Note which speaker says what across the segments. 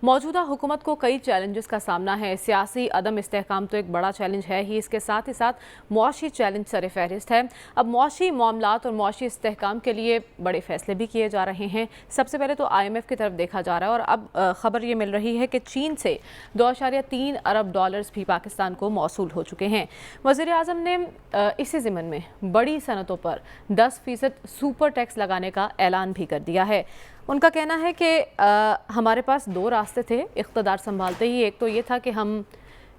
Speaker 1: मौजूदा हुकूमत को कई चैलेंजेस का सामना है। सियासी अदम इस्तेहकाम तो एक बड़ा चैलेंज है ही, इसके साथ ही साथ मुआशी चैलेंज सर फहरिस्त है। अब मुआशी मामलात और मुआशी इस्तेहकाम के लिए बड़े फैसले भी किए जा रहे हैं। सबसे पहले तो IMF की तरफ देखा जा रहा है और अब खबर ये मिल रही है कि चीन से 2.3 अरब डॉलर्स भी पाकिस्तान को मौसूल हो चुके हैं। वज़ीर आज़म ने इसी ज़िमन में बड़ी सनतों पर 10% सुपर टैक्स लगाने का ऐलान भी कर दिया है। उनका कहना है कि हमारे पास दो रास्ते थे इक़्तिदार संभालते ही। एक तो ये था कि हम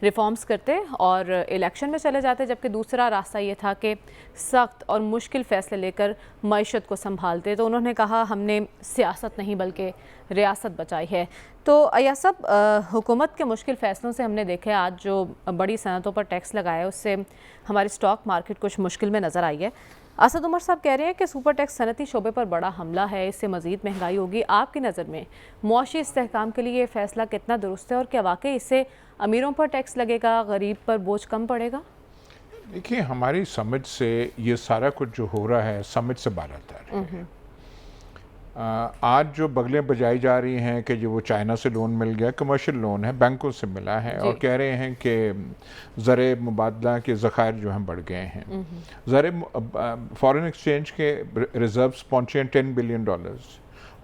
Speaker 1: रिफॉर्म्स करते और इलेक्शन में चले जाते, जबकि दूसरा रास्ता ये था कि सख्त और मुश्किल फ़ैसले लेकर मईशत को संभालते। तो उन्होंने कहा हमने सियासत नहीं बल्कि रियासत बचाई है। तो यह सब हुकूमत के मुश्किल फ़ैसलों से हमने देखा आज जो बड़ी सनतों पर टैक्स लगाया उससे हमारी स्टॉक मार्केट कुछ मुश्किल में नज़र आई है। असद उमर साहब कह रहे हैं कि सुपर टैक्स सनती शोबे पर बड़ा हमला है, इससे मज़ीद महंगाई होगी। आपकी नज़र में मुआशी इस्तेहकाम के लिए ये फ़ैसला कितना दुरुस्त है और क्या वाकई इससे अमीरों पर टैक्स लगेगा, गरीब पर बोझ कम पड़ेगा?
Speaker 2: देखिए, हमारी समझ से ये सारा कुछ जो हो रहा है समझ से बाहर है। आज जो बगलें बजाई जा रही हैं कि जो वो चाइना से लोन मिल गया, कमर्शियल लोन है, बैंकों से मिला है और कह रहे हैं कि ज़र मुबादला के ज़खायर जो हैं बढ़ गए हैं। ज़र फॉरेन एक्सचेंज के रिज़र्व्स पहुँचे हैं $10 बिलियन और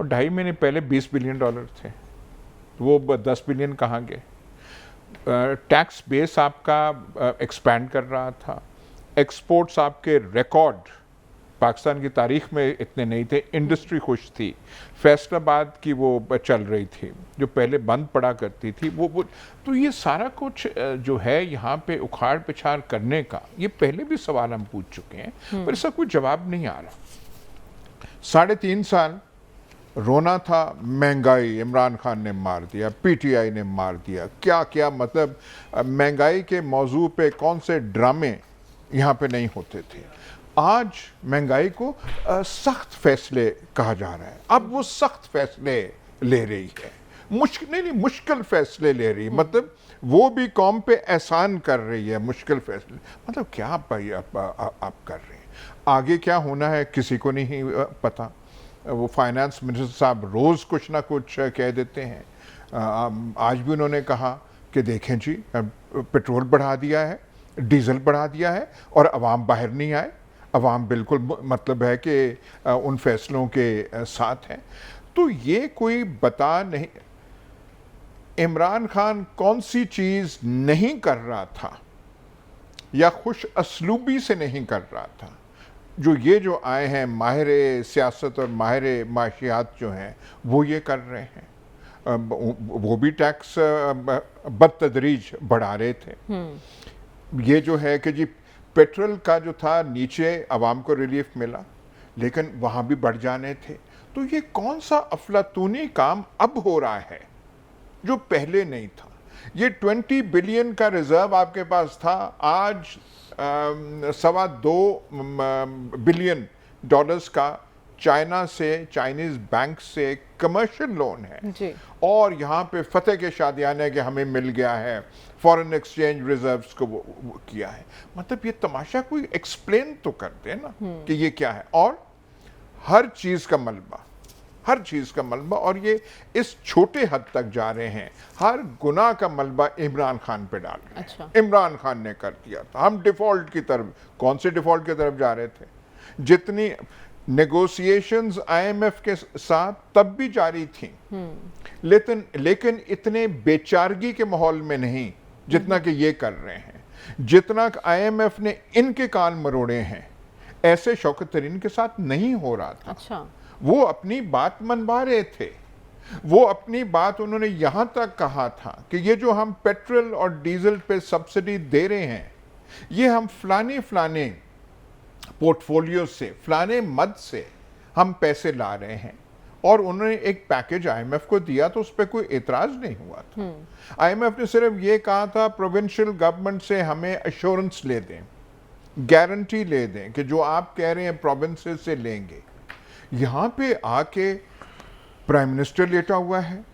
Speaker 2: 2.5 महीने पहले $20 बिलियन थे। वो 10 बिलियन कहाँ गए? टैक्स बेस आपका एक्सपैंड कर रहा था, एक्सपोर्ट्स आपके रिकॉर्ड पाकिस्तान की तारीख में इतने नहीं थे, इंडस्ट्री खुश थी, फैसलाबाद की वो चल रही थी जो पहले बंद पड़ा करती थी वो तो ये सारा कुछ जो है यहाँ पे उखाड़ पिछाड़ करने का, ये पहले भी सवाल हम पूछ चुके हैं पर इसका कोई जवाब नहीं आ रहा। 3.5 साल रोना था, महंगाई इमरान खान ने मार दिया, PTI ने मार दिया, क्या क्या मतलब महंगाई के मौजू पे कौन से ड्रामे यहाँ पे नहीं होते थे। आज महंगाई को सख्त फैसले कहा जा रहा है। अब वो सख्त फैसले ले रही है, मुश्किल फैसले ले रही है, मतलब वो भी कौम पे एहसान कर रही है। मुश्किल फैसले मतलब क्या आप कर रहे हैं, आगे क्या होना है किसी को नहीं पता। वो फाइनेंस मिनिस्टर साहब रोज़ कुछ ना कुछ कह देते हैं। आज भी उन्होंने कहा कि देखें जी, पेट्रोल बढ़ा दिया है, डीजल बढ़ा दिया है और अवाम बाहर नहीं आए। अवाम बिल्कुल मतलब है कि उन फैसलों के साथ हैं। तो ये कोई बता नहीं, इमरान खान कौन सी चीज़ नहीं कर रहा था या खुश असलूबी से नहीं कर रहा था, जो आए हैं माहिर सियासत और माहिर माशियात जो हैं वो ये कर रहे हैं। वो भी टैक्स बदतदरीज बढ़ा रहे थे। ये जो है कि जी पेट्रोल का जो था नीचे आवाम को रिलीफ मिला, लेकिन वहाँ भी बढ़ जाने थे। तो ये कौन सा अफलातूनी काम अब हो रहा है जो पहले नहीं था। ये 20 बिलियन का रिजर्व आपके पास था, आज $2.25 बिलियन का चाइना से, चाइनीज बैंक से कमर्शियल लोन है जी। और यहाँ पे फतेह के शादियाने के हमें मिल गया है, फॉरेन एक्सचेंज रिजर्व्स को वो किया है। मतलब ये तमाशा कोई एक्सप्लेन तो करते हैं ना कि ये क्या है। और हर चीज़ का मलबा, और ये इस छोटे हद तक जा रहे हैं, हर गुनाह का मलबा इमरान खान पे डाल रहे हैं। अच्छा। इमरान खान ने कर दिया था। हम डिफॉल्ट की तरफ, कौन से डिफॉल्ट की तरफ जा रहे थे? जितनी नेगोशिएशंस IMF के साथ तब भी जारी थी, लेकिन इतने बेचारगी के माहौल में नहीं जितना कि ये कर रहे हैं, जितना IMF ने इनके कान मरोड़े हैं, ऐसे शौकत तरीन के साथ नहीं हो रहा था। अच्छा। वो अपनी बात मनवा रहे थे, वो अपनी बात उन्होंने यहां तक कहा था कि ये जो हम पेट्रोल और डीजल पे सब्सिडी दे रहे हैं, ये हम फलाने पोर्टफोलियो से, फलाने मद से हम पैसे ला रहे हैं। और उन्होंने एक पैकेज IMF को दिया तो उस पर कोई एतराज नहीं हुआ था। IMF ने सिर्फ ये कहा था प्रोविंशियल गवर्नमेंट से हमें अश्योरेंस ले दें, गारंटी ले दें कि जो आप कह रहे हैं प्रोविंसेस से लेंगे। यहाँ पे आके प्राइम मिनिस्टर लेटा हुआ है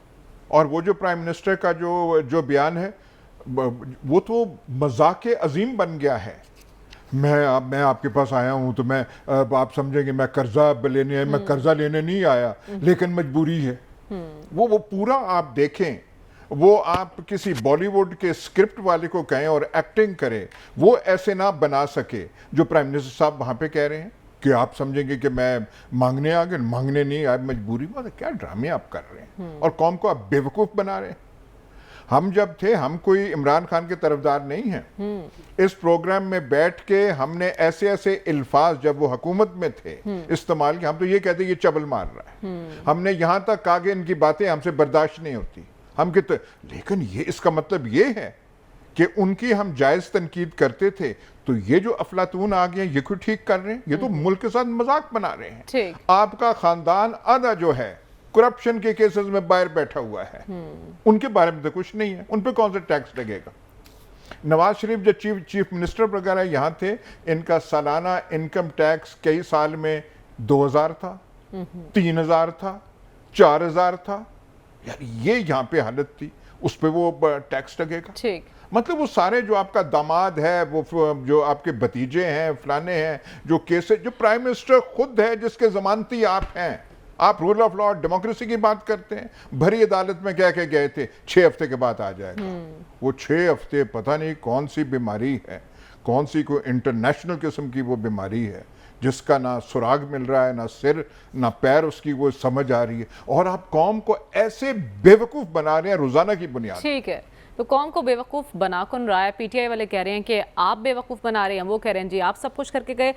Speaker 2: और वो जो प्राइम मिनिस्टर का जो बयान है वो तो मजाक अजीम बन गया है। मैं आपके पास आया हूँ तो मैं आप समझेंगे मैं कर्जा लेने, मैं कर्जा लेने नहीं आया, लेकिन मजबूरी है। वो पूरा आप देखें वो आप किसी बॉलीवुड के स्क्रिप्ट वाले को कहें और एक्टिंग करे, वो ऐसे ना बना सके जो प्राइम मिनिस्टर साहब वहां पे कह रहे हैं कि आप समझेंगे कि मैं मांगने आ गए। मांगने नहीं, आप मजबूरी में। क्या ड्रामे आप कर रहे हैं और कौम को आप बेवकूफ बना रहे हैं। हम जब थे, हम कोई इमरान खान के तरफदार नहीं हैं। इस प्रोग्राम में बैठ के हमने ऐसे ऐसे अल्फाज जब वो हुकूमत में थे इस्तेमाल किए। हम तो ये कहते ये चबल मार रहा है। हमने यहां तक कहा कि इनकी बातें हमसे बर्दाश्त नहीं होती। हम कहते, लेकिन ये इसका मतलब ये है कि उनकी हम जायज तनकीद करते थे, तो ये जो अफलातून आ गए ये क्यों ठीक कर रहे हैं? ये तो मुल्क के साथ मजाक बना रहे हैं। आपका खानदान आधा जो है करप्शन के केसेस में बाहर बैठा हुआ है, उनके बारे में तो कुछ नहीं है। उन पे कौन सा टैक्स लगेगा? नवाज शरीफ जो चीफ मिनिस्टर वगैरह यहां थे, इनका सालाना इनकम टैक्स कई साल में 2000 था, 3000 था, 4000 था। यार ये यहां पे हालत थी, उस पे वो टैक्स लगेगा।
Speaker 1: ठीक,
Speaker 2: मतलब वो सारे जो आपका दामाद है, वो जो आपके भतीजे हैं, फलाने हैं, जो केसेस, जो प्राइम मिनिस्टर खुद है जिसके जमानती आप हैं, आप रूल ऑफ लॉ डेमोक्रेसी की बात करते हैं। भरी अदालत में कह के गए थे 6 हफ्ते के बाद आ जाएगा। वो 6 हफ्ते पता नहीं कौन सी बीमारी है, कौन सी कोई इंटरनेशनल किस्म की वो बीमारी है जिसका ना सुराग मिल रहा है, ना सिर ना पैर उसकी वो समझ आ रही है। और आप कौम को ऐसे बेवकूफ बना रहे हैं रोजाना की बुनियाद।
Speaker 1: ठीक है, तो कौम को बेवकूफ़ बना कौन रहा है? पीटीआई वाले कह रहे हैं कि आप बेवकूफ़ बना रहे हैं, वो कह रहे हैं जी आप सब कुछ करके गए।